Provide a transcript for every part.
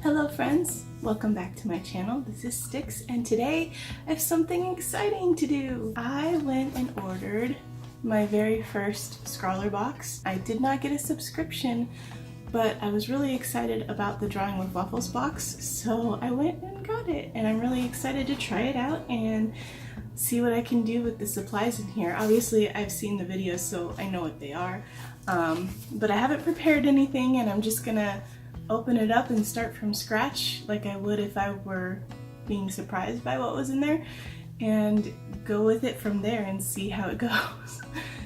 Hello friends, welcome back to my channel. This is Sticks and today I have something exciting to do. I went and ordered my very first Scrawlrbox. I did not get a subscription, but I was really excited about the DrawingWiffWaffles box, so I went and got it, and I'm really excited to try it out and see what I can do with the supplies in here. Obviously I've seen the videos, so I know what they are, but I haven't prepared anything, and I'm just gonna open it up and start from scratch like I would if I were being surprised by what was in there, and go with it from there and see how it goes.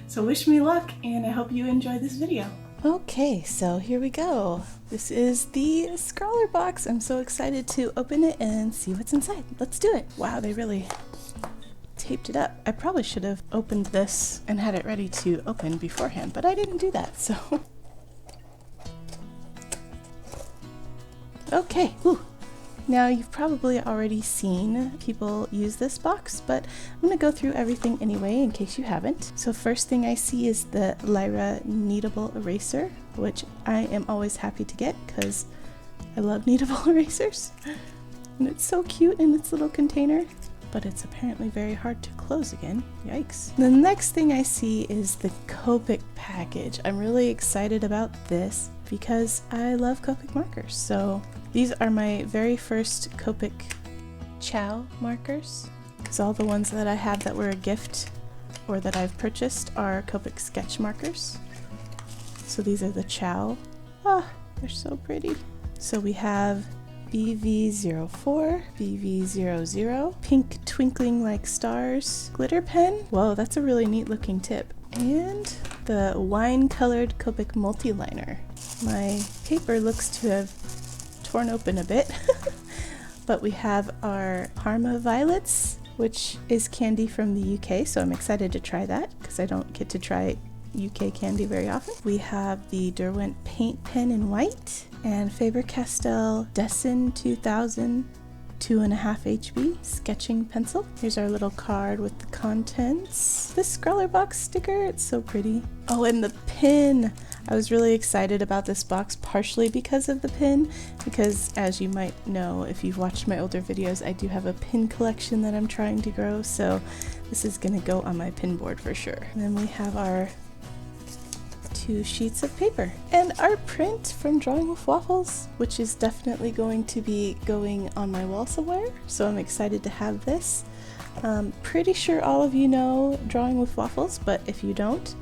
So wish me luck, and I hope you enjoy this video. Okay, so here we go. This is the Scrawlrbox. I'm so excited to open it and see what's inside. Let's do it. Wow, they really taped it up. I probably should have opened this and had it ready to open beforehand, but I didn't do that, so. Okay, whew. Now you've probably already seen people use this box, but I'm going to go through everything anyway in case you haven't. So first thing I see is the Lyra kneadable eraser, which I am always happy to get because I love kneadable erasers. And it's so cute in its little container, but it's apparently very hard to close again. Yikes. The next thing I see is the Copic package. I'm really excited about this because I love Copic markers. So these are my very first Copic Chow markers. Because all the ones that I have that were a gift or that I've purchased are Copic sketch markers. So these are the Chow. Ah, they're so pretty. So we have BV04, BV00, Pink Twinkling Like Stars glitter pen. Whoa, that's a really neat looking tip. And the wine colored Copic multi-liner. My paper looks to have torn open a bit, but we have our Parma Violets, which is candy from the UK, so I'm excited to try that because I don't get to try UK candy very often. We have the Derwent paint pen in white and Faber-Castell Dessin 2000 2.5 HB sketching pencil. Here's our little card with the contents. This Scrawlrbox sticker, it's so pretty. Oh, and the pin! I was really excited about this box partially because of the pin, because as you might know if you've watched my older videos, I do have a pin collection that I'm trying to grow, so this is gonna go on my pin board for sure. And then we have our 2 sheets of paper and our print from DrawingWiffWaffles, which is definitely going to be going on my wall somewhere, so I'm excited to have this. Pretty sure all of you know DrawingWiffWaffles, but if you don't,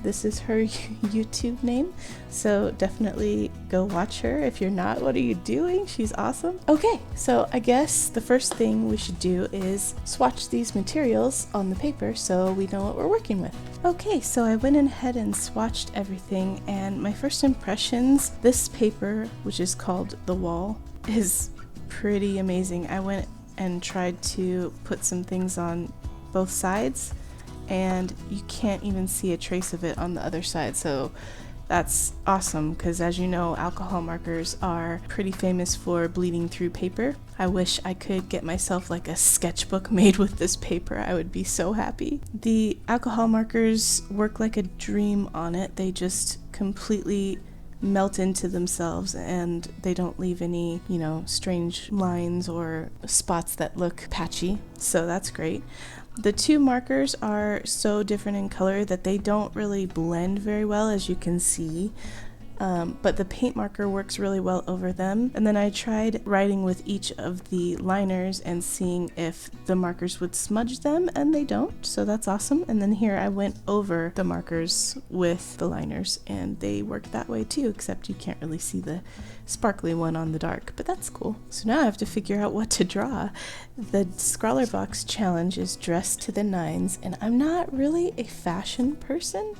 this is her YouTube name, so definitely go watch her. If you're not, what are you doing? She's awesome. Okay, so I guess the first thing we should do is swatch these materials on the paper so we know what we're working with. Okay, so I went ahead and swatched everything, and my first impressions, this paper, which is called The Wall, is pretty amazing. I went and tried to put some things on both sides, and you can't even see a trace of it on the other side, so that's awesome because, as you know, alcohol markers are pretty famous for bleeding through paper. I wish I could get myself like a sketchbook made with this paper. I would be so happy. The alcohol markers work like a dream on it. They just completely melt into themselves and they don't leave any, you know, strange lines or spots that look patchy, so that's great. The 2 markers are so different in color that they don't really blend very well, as you can see, but the paint marker works really well over them. And then I tried writing with each of the liners and seeing if the markers would smudge them, and they don't, so that's awesome. And then here I went over the markers with the liners and they work that way too, except you can't really see the sparkly one on the dark, but that's cool. So now I have to figure out what to draw. The Scrawlrbox challenge is dressed to the nines, and I'm not really a fashion person,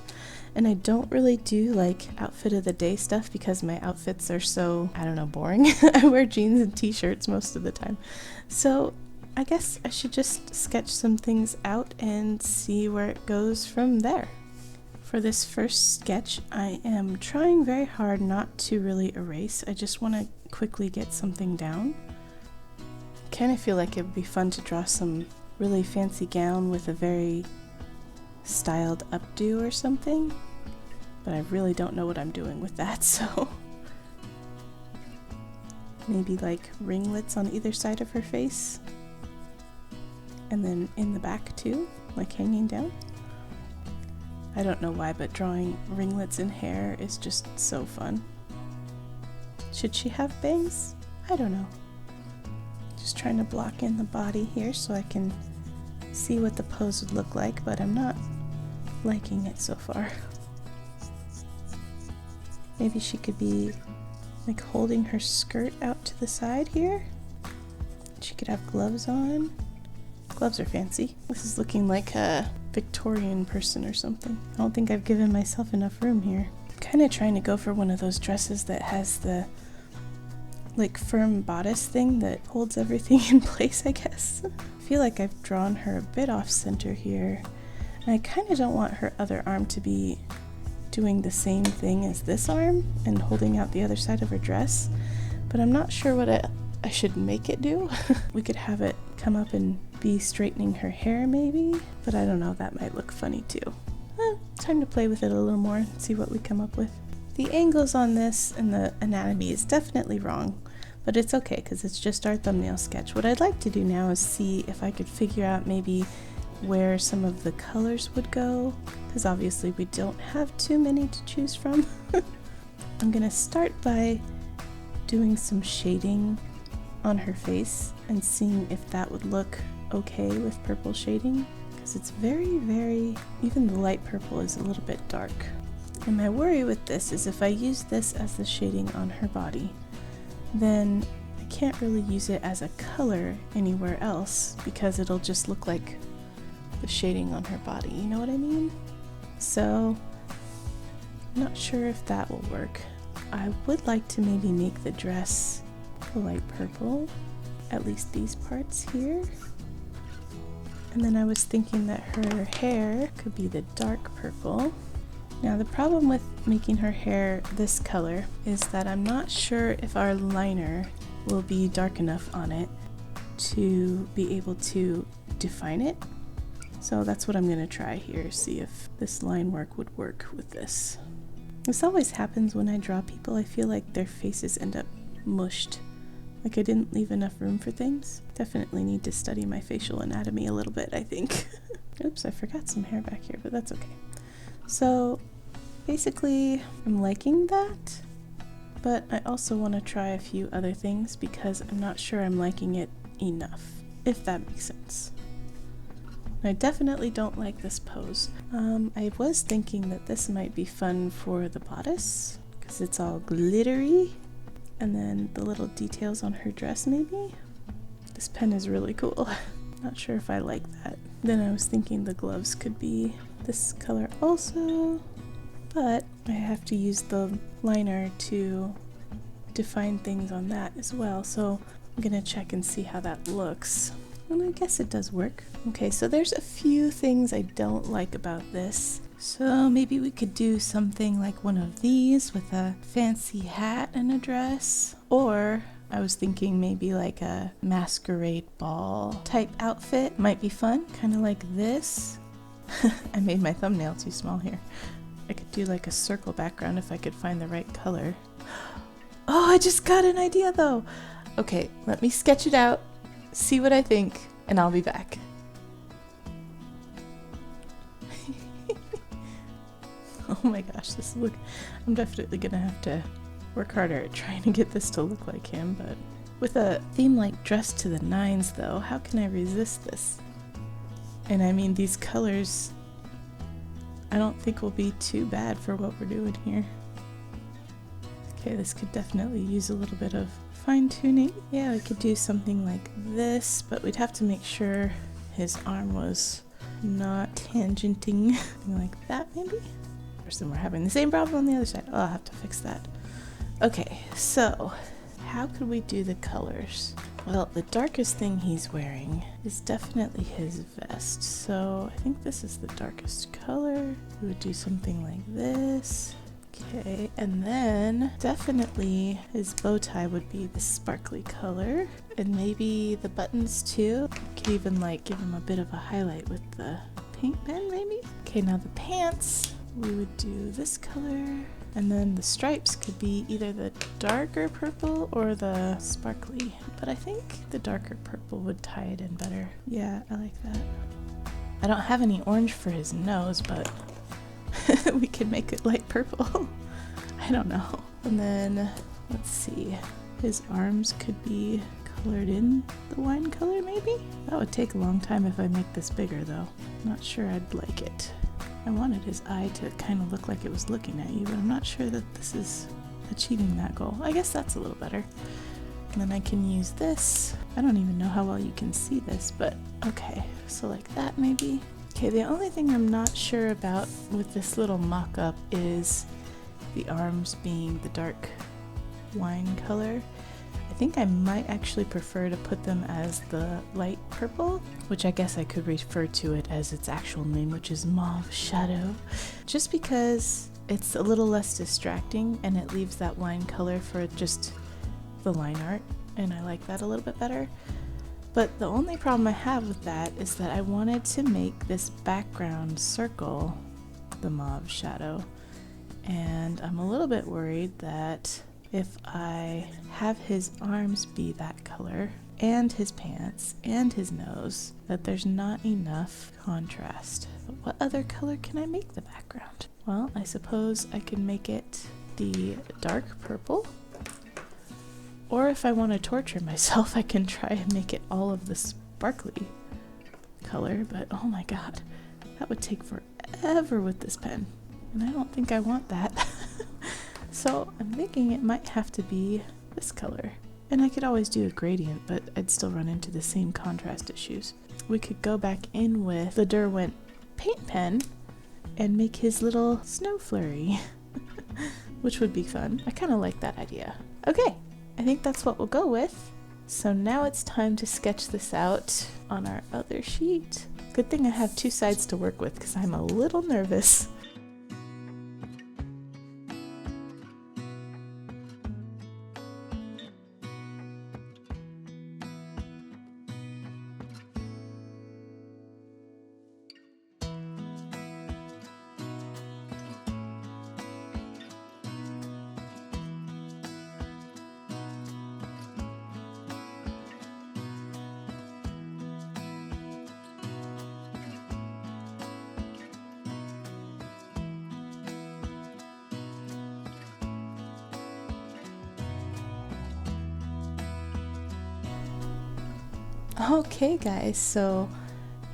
and I don't really do like outfit of the day stuff because my outfits are so, I don't know, boring. I wear jeans and t-shirts most of the time. So I guess I should just sketch some things out and see where it goes from there. For this first sketch, I am trying very hard not to really erase. I just want to quickly get something down. I kind of feel like it would be fun to draw some really fancy gown with a very styled updo or something, but I really don't know what I'm doing with that, so maybe like ringlets on either side of her face. And then in the back too, like hanging down. I don't know why, but drawing ringlets in hair is just so fun. Should she have bangs? I don't know. Just trying to block in the body here so I can see what the pose would look like, but I'm not liking it so far. Maybe she could be like holding her skirt out to the side here. She could have gloves on. Gloves are fancy. This is looking like a Victorian person or something. I don't think I've given myself enough room here. I'm kind of trying to go for one of those dresses that has the like firm bodice thing that holds everything in place, I guess. I feel like I've drawn her a bit off center here. And I kind of don't want her other arm to be doing the same thing as this arm and holding out the other side of her dress. But I'm not sure what I should make it do. We could have it come up and be straightening her hair maybe, but I don't know, that might look funny too. Time to play with it a little more and see what we come up with. The angles on this and the anatomy is definitely wrong, but it's okay because it's just our thumbnail sketch. What I'd like to do now is see if I could figure out maybe where some of the colors would go, because obviously we don't have too many to choose from. I'm gonna start by doing some shading on her face and seeing if that would look okay with purple shading, because it's very, even the light purple is a little bit dark. And my worry with this is if I use this as the shading on her body, then I can't really use it as a color anywhere else because it'll just look like the shading on her body, you know what I mean? So I'm not sure if that will work. I would like to maybe make the dress a light purple, at least these parts here. And then I was thinking that her hair could be the dark purple. Now the problem with making her hair this color is that I'm not sure if our liner will be dark enough on it to be able to define it. So that's what I'm gonna try here, see if this line work would work with this. This always happens when I draw people. I feel like their faces end up mushed. Like I didn't leave enough room for things. Definitely need to study my facial anatomy a little bit, I think. Oops, I forgot some hair back here, but that's okay. So basically, I'm liking that, but I also want to try a few other things because I'm not sure I'm liking it enough, if that makes sense. I definitely don't like this pose. I was thinking that this might be fun for the bodice because it's all glittery. And then the little details on her dress maybe? This pen is really cool. Not sure if I like that. Then I was thinking the gloves could be this color also, but I have to use the liner to define things on that as well. So I'm gonna check and see how that looks. And I guess it does work. Okay, so there's a few things I don't like about this. So maybe we could do something like one of these with a fancy hat and a dress. Or I was thinking maybe like a masquerade ball type outfit might be fun. Kind of like this. I made my thumbnail too small here. I could do like a circle background if I could find the right color. Oh, I just got an idea though. Okay, let me sketch it out, see what I think, and I'll be back. Oh my gosh, I'm definitely gonna have to work harder at trying to get this to look like him, but with a theme like Dress to the Nines though, how can I resist this? And I mean, these colors I don't think will be too bad for what we're doing here. Okay, this could definitely use a little bit of fine-tuning. Yeah, we could do something like this, but we'd have to make sure his arm was not tangenting. Something like that maybe? Or we're having the same problem on the other side. Oh, I'll have to fix that. Okay, so how could we do the colors? Well, the darkest thing he's wearing is definitely his vest, so I think this is the darkest color. We would do something like this. Okay, and then definitely his bow tie would be the sparkly color, and maybe the buttons too. Could even like give him a bit of a highlight with the paint pen maybe. Okay, now the pants, we would do this color. And then the stripes could be either the darker purple or the sparkly, but I think the darker purple would tie it in better. Yeah, I like that. I don't have any orange for his nose, but we could make it light purple. I don't know. And then, let's see, his arms could be colored in the wine color maybe? That would take a long time if I make this bigger though. Not sure I'd like it. I wanted his eye to kind of look like it was looking at you, but I'm not sure that this is achieving that goal. I guess that's a little better. And then I can use this. I don't even know how well you can see this, but okay, so like that maybe. Okay, the only thing I'm not sure about with this little mock-up is the arms being the dark wine color. I think I might actually prefer to put them as the light purple, which I guess I could refer to it as its actual name, which is Mauve Shadow, just because it's a little less distracting and it leaves that wine color for just the line art, and I like that a little bit better. But the only problem I have with that is that I wanted to make this background circle the Mauve Shadow, and I'm a little bit worried that if I have his arms be that color, and his pants, and his nose, that there's not enough contrast. But what other color can I make the background? Well, I suppose I can make it the dark purple, or if I want to torture myself, I can try and make it all of the sparkly color, but oh my god, that would take forever with this pen, and I don't think I want that. So I'm thinking it might have to be this color. And I could always do a gradient, but I'd still run into the same contrast issues. We could go back in with the Derwent paint pen and make his little snow flurry, which would be fun. I kind of like that idea. Okay, I think that's what we'll go with. So now it's time to sketch this out on our other sheet. Good thing I have two sides to work with because I'm a little nervous. Okay guys, so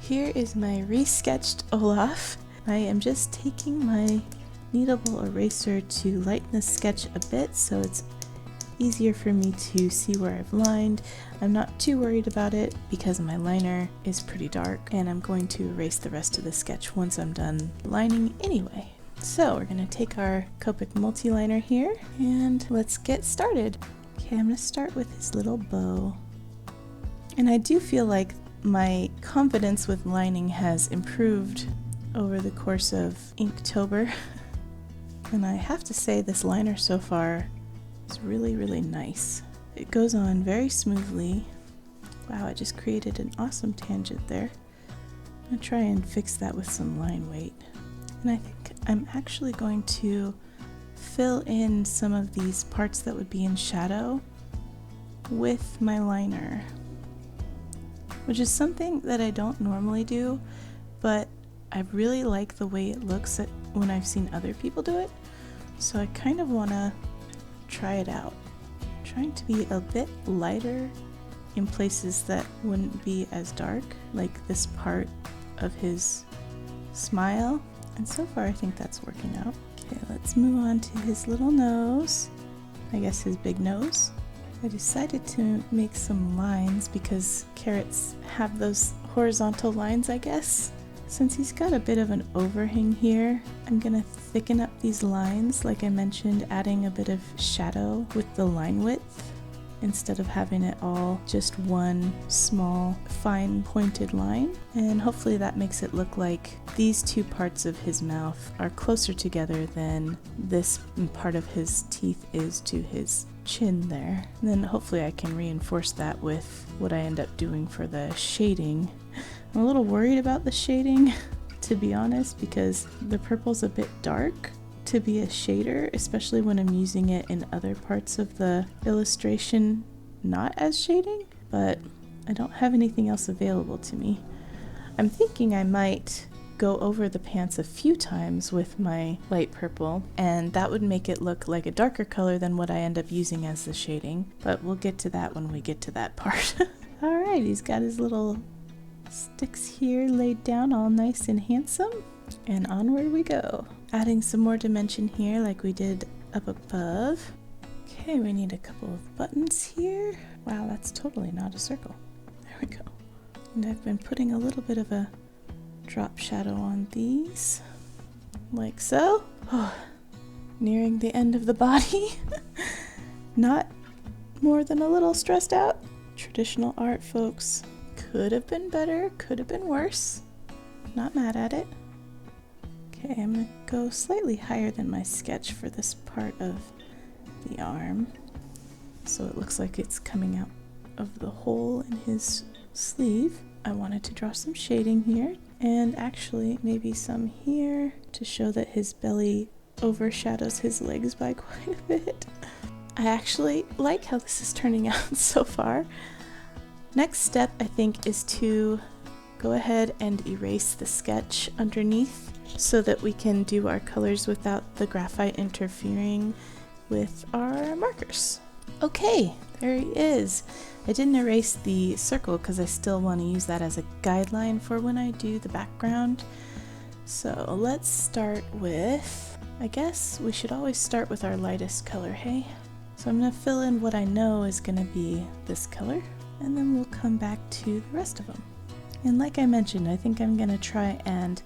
here is my resketched Olaf. I am just taking my kneadable eraser to lighten the sketch a bit so it's easier for me to see where I've lined. I'm not too worried about it because my liner is pretty dark, and I'm going to erase the rest of the sketch once I'm done lining anyway. So we're going to take our Copic multi-liner here and let's get started. Okay, I'm going to start with his little bow. And I do feel like my confidence with lining has improved over the course of Inktober. And I have to say this liner so far is really, really nice. It goes on very smoothly. Wow, I just created an awesome tangent there. I'm gonna try and fix that with some line weight. And I think I'm actually going to fill in some of these parts that would be in shadow with my liner, which is something that I don't normally do, but I really like the way it looks when I've seen other people do it, so I kind of want to try it out. I'm trying to be a bit lighter in places that wouldn't be as dark, like this part of his smile, and so far I think that's working out. Okay, let's move on to his little nose, I guess his big nose. I decided to make some lines because carrots have those horizontal lines, I guess. Since he's got a bit of an overhang here, I'm gonna thicken up these lines, like I mentioned, adding a bit of shadow with the line width instead of having it all just one small, fine pointed line. And hopefully that makes it look like these two parts of his mouth are closer together than this part of his teeth is to his chin there. And then hopefully I can reinforce that with what I end up doing for the shading. I'm a little worried about the shading, to be honest, because the purple's a bit dark to be a shader, especially when I'm using it in other parts of the illustration, not as shading, but I don't have anything else available to me. I'm thinking I might go over the pants a few times with my light purple, and that would make it look like a darker color than what I end up using as the shading, but we'll get to that when we get to that part. Alright, he's got his little sticks here laid down all nice and handsome, and onward we go. Adding some more dimension here like we did up above. Okay, we need a couple of buttons here. Wow, that's totally not a circle. There we go. And I've been putting a little bit of a drop shadow on these, like so. Oh, nearing the end of the body. Not more than a little stressed out. Traditional art, folks. Could have been better, could have been worse. Not mad at it. Okay, I'm gonna go slightly higher than my sketch for this part of the arm, so it looks like it's coming out of the hole in his sleeve. I wanted to draw some shading here, and actually maybe some here to show that his belly overshadows his legs by quite a bit. I actually like how this is turning out so far. Next step, I think, is to go ahead and erase the sketch underneath so that we can do our colors without the graphite interfering with our markers. Okay, there he is. I didn't erase the circle because I still want to use that as a guideline for when I do the background. So let's start with, I guess we should always start with our lightest color, hey? So I'm going to fill in what I know is going to be this color, and then we'll come back to the rest of them. And like I mentioned, I think I'm going to try and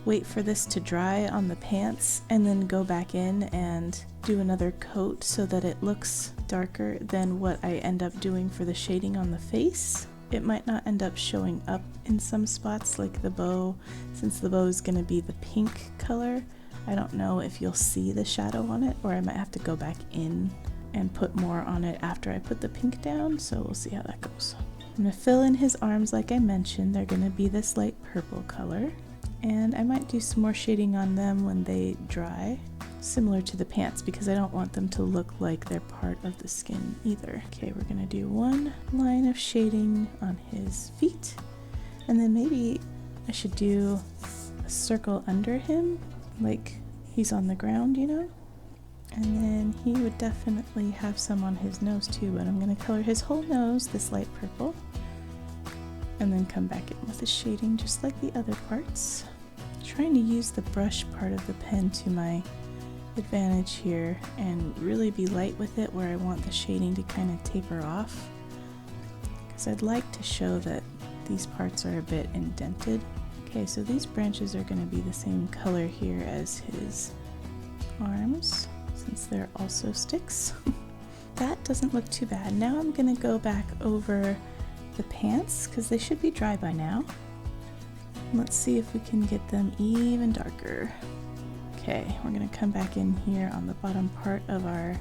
wait for this to dry on the pants and then go back in and do another coat so that it looks darker than what I end up doing for the shading on the face. It might not end up showing up in some spots like the bow, since the bow is going to be the pink color. I don't know if you'll see the shadow on it, or I might have to go back in and put more on it after I put the pink down, so we'll see how that goes. I'm going to fill in his arms like I mentioned. They're going to be this light purple color, and I might do some more shading on them when they dry, similar to the pants, because I don't want them to look like they're part of the skin either. Okay, we're going to do one line of shading on his feet, and then maybe I should do a circle under him, like he's on the ground, you know? And then he would definitely have some on his nose too, but I'm going to color his whole nose this light purple, and then come back in with the shading just like the other parts. Trying to use the brush part of the pen to my advantage here and really be light with it where I want the shading to kind of taper off, because I'd like to show that these parts are a bit indented. Okay, so these branches are going to be the same color here as his arms, since they're also sticks. That doesn't look too bad. Now I'm going to go back over the pants because they should be dry by now. Let's see if we can get them even darker. Okay, we're going to come back in here on the bottom part of our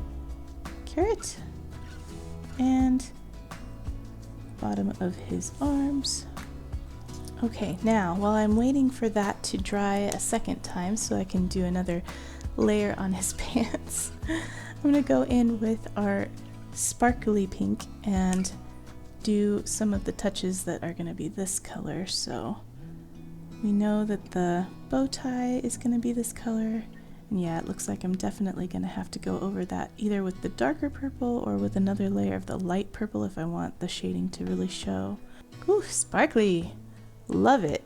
carrot and bottom of his arms. Okay, now while I'm waiting for that to dry a second time so I can do another layer on his pants, I'm going to go in with our sparkly pink and do some of the touches that are going to be this color. So we know that the bow tie is going to be this color, and yeah, it looks like I'm definitely going to have to go over that either with the darker purple or with another layer of the light purple if I want the shading to really show. Ooh, sparkly! Love it!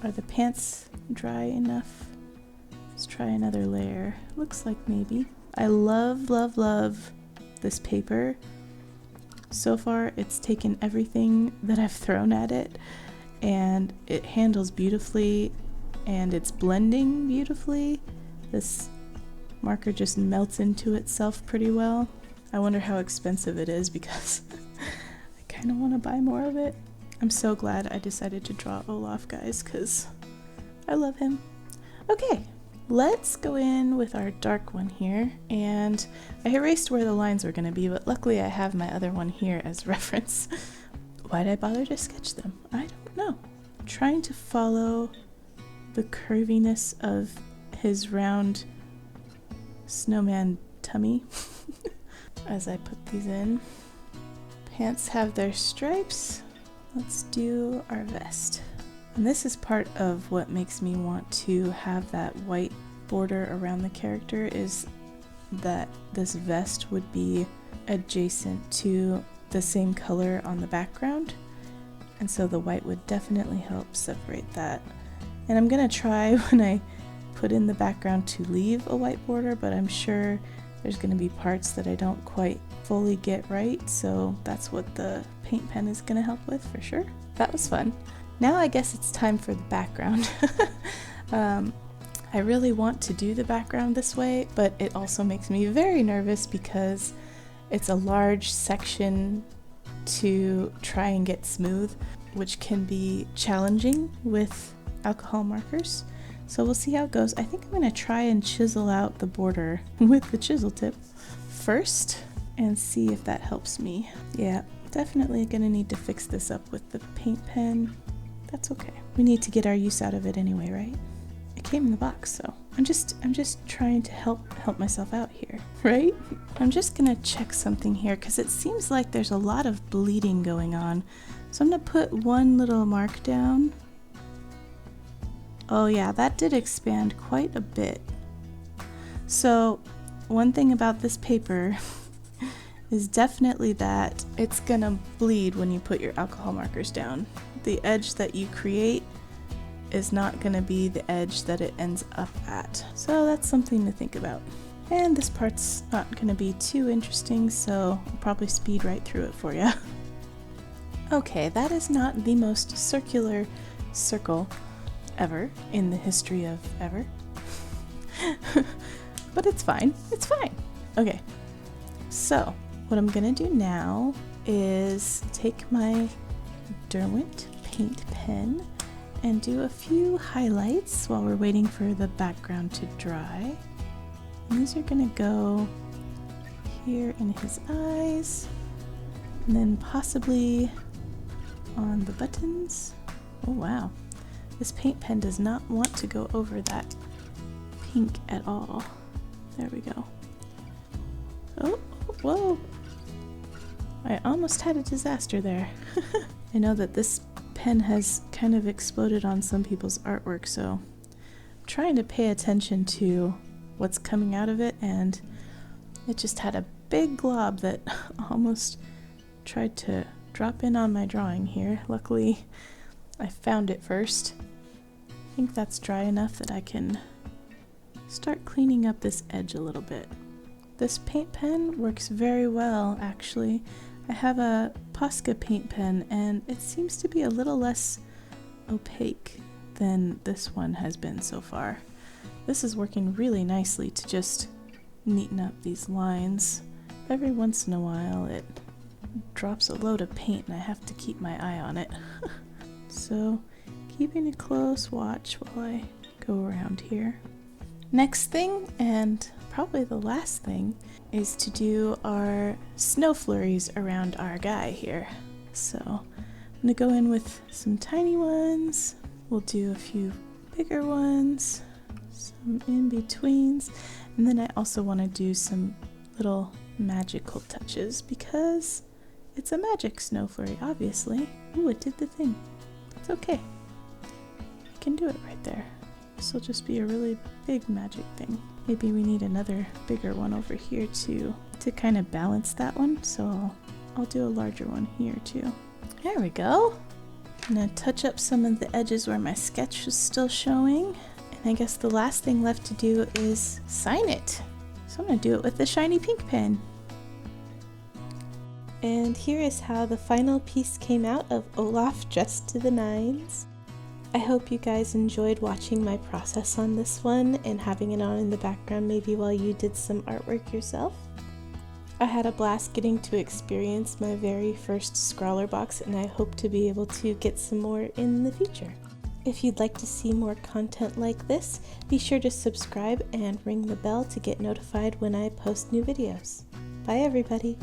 Are the pants dry enough? Let's try another layer. Looks like maybe. I love, love, love this paper. So far, it's taken everything that I've thrown at it, and it handles beautifully, and it's blending beautifully. This marker just melts into itself pretty well. I wonder how expensive it is because I kind of want to buy more of it. I'm so glad I decided to draw Olaf, guys, because I love him. Okay, let's go in with our dark one here, and I erased where the lines were going to be, but luckily I have my other one here as reference. Why'd I bother to sketch them? I don't know. I'm trying to follow the curviness of his round snowman tummy as I put these in. Pants have their stripes. Let's do our vest. And this is part of what makes me want to have that white border around the character, is that this vest would be adjacent to the same color on the background. And so the white would definitely help separate that. And I'm gonna try when I put in the background to leave a white border, but I'm sure there's gonna be parts that I don't quite fully get right, so that's what the paint pen is gonna help with for sure. That was fun. Now I guess it's time for the background. I really want to do the background this way, but it also makes me very nervous because it's a large section to try and get smooth, which can be challenging with alcohol markers. So we'll see how it goes. I think I'm gonna try and chisel out the border with the chisel tip first and see if that helps me. Yeah, definitely gonna need to fix this up with the paint pen. That's okay. We need to get our use out of it anyway, right? It came in the box, so I'm just trying to help myself out here, right? I'm just gonna check something here because it seems like there's a lot of bleeding going on. So I'm gonna put one little mark down. Oh yeah, that did expand quite a bit. So one thing about this paper is definitely that it's gonna bleed when you put your alcohol markers down. The edge that you create is not gonna be the edge that it ends up at. So that's something to think about. And this part's not gonna be too interesting, so I'll probably speed right through it for you. Okay, that is not the most circular circle ever in the history of ever. But it's fine, it's fine. Okay, so what I'm gonna do now is take my Derwent paint pen and do a few highlights while we're waiting for the background to dry. And these are gonna go here in his eyes, and then possibly on the buttons. Oh wow, this paint pen does not want to go over that pink at all. There we go. Oh, whoa. I almost had a disaster there. I know that this pen has kind of exploded on some people's artwork, so I'm trying to pay attention to what's coming out of it, and it just had a big glob that almost tried to drop in on my drawing here. Luckily, I found it first. I think that's dry enough that I can start cleaning up this edge a little bit. This paint pen works very well, actually. I have a Posca paint pen, and it seems to be a little less opaque than this one has been so far. This is working really nicely to just neaten up these lines. Every once in a while it drops a load of paint and I have to keep my eye on it. So keeping a close watch while I go around here. Next thing, and probably the last thing, is to do our snow flurries around our guy here. So I'm gonna go in with some tiny ones. We'll do a few bigger ones, some in-betweens, and then I also want to do some little magical touches because it's a magic snow flurry, obviously. Ooh, it did the thing. It's okay. I can do it right there. This will just be a really big magic thing. Maybe we need another bigger one over here too to kind of balance that one, so I'll do a larger one here too. There we go. I'm gonna touch up some of the edges where my sketch is still showing, and I guess the last thing left to do is sign it. So I'm gonna do it with the shiny pink pen. And here is how the final piece came out of Olaf dressed to the nines. I hope you guys enjoyed watching my process on this one and having it on in the background maybe while you did some artwork yourself. I had a blast getting to experience my very first Scrawlrbox, and I hope to be able to get some more in the future. If you'd like to see more content like this, be sure to subscribe and ring the bell to get notified when I post new videos. Bye everybody!